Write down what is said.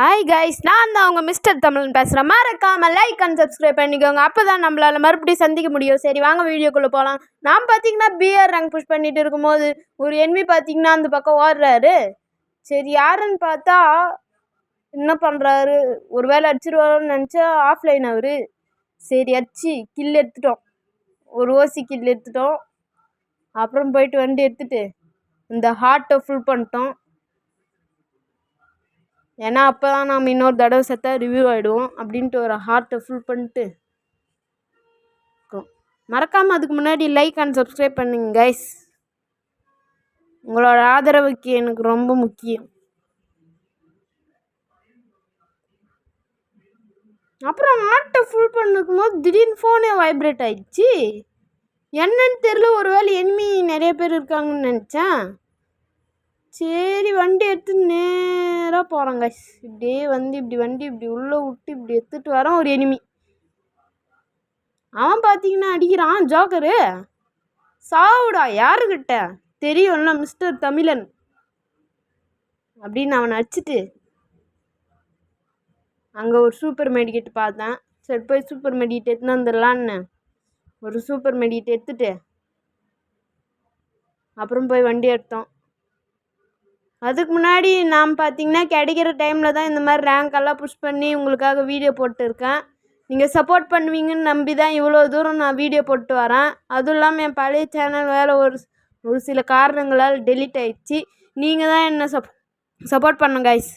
Hi guys, நான் தான் உங்கள் மிஸ்டர் தமிழன் பேசுகிறேன். மறக்காமல் லைக் அண்ட் சப்ஸ்கிரைப் பண்ணிக்கோங்க. அப்போ தான் நம்மளால் மறுபடியும் சந்திக்க முடியும். சரி வாங்க வீடியோக்குள்ளே போகலாம். நான் பார்த்தீங்கன்னா பிஆர் ரேங்க் புஷ் பண்ணிட்டு இருக்கும்போது ஒரு என்வி பார்த்தீங்கன்னா அந்த பக்கம் ஓடுறாரு. சரி யாருன்னு பார்த்தா என்ன பண்ணுறாரு, ஒரு வேளை அடிச்சிருவாரோன்னு நினச்சா ஆஃப்லைன் அவர். சரி அடிச்சு கில் எடுத்துட்டோம், ஒரு ஓசி கில் எடுத்துட்டோம். அப்புறம் போயிட்டு வண்டி எடுத்துகிட்டு இந்த ஹார்ட்டை ஃபுல் பண்ணிட்டோம். ஏன்னா அப்போ தான் நம்ம இன்னொரு தடவை செத்தா ரிவ்யூ ஆகிடுவோம் அப்படின்ட்டு ஒரு ஹார்ட்டை ஃபுல் பண்ணிட்டு மறக்காமல் அதுக்கு முன்னாடி லைக் அண்ட் சப்ஸ்கிரைப் பண்ணுங்க கைஸ். உங்களோட ஆதரவுக்கு எனக்கு ரொம்ப முக்கியம். அப்புறம் ஹார்ட்டை ஃபுல் பண்ணிருக்கும் போது திடீர்னு ஃபோனே வைப்ரேட் ஆயிடுச்சு. என்னன்னு தெரில, ஒரு வேளை எனிமி நிறைய பேர் இருக்காங்கன்னு நினச்சேன். சரி வண்டி எடுத்து நேராக போகிறோங்க. இப்படியே வந்து இப்படி உள்ளே விட்டு இப்படி எடுத்துகிட்டு வரோம். ஒரு எனிமி அவன் பார்த்தீங்கன்னா அடிக்கிறான். ஜோக்கரு சாவுடா, யாருக்கிட்ட தெரியும்ல, மிஸ்டர் தமிழன் அப்படின்னு அவனை அடிச்சுட்டு அங்கே ஒரு சூப்பர் மெடிக்கெட் பார்த்தேன். சரி போய் சூப்பர் மெடிக்கெட் எடுத்துன்னு வந்துடலான்னு ஒரு சூப்பர் மெடிக்கெட் எடுத்துட்டு அப்புறம் போய் வண்டி எடுத்தோம். அதுக்கு முன்னாடி நான் பார்த்தீங்கன்னா கிடைக்கிற டைமில் தான் இந்த மாதிரி ரேங்க்கெல்லாம் புஷ் பண்ணி உங்களுக்காக வீடியோ போட்டுருக்கேன். நீங்கள் சப்போர்ட் பண்ணுவீங்கன்னு நம்பி தான் இவ்வளோ தூரம் நான் வீடியோ போட்டு வரேன். அதுவும் இல்லாமல் என் பழைய சேனல் வேறு ஒரு சில காரணங்களால் டெலீட் ஆயிடுச்சு. நீங்கள் தான் என்ன சப்போர்ட் பண்ணுங்க கைஸ்.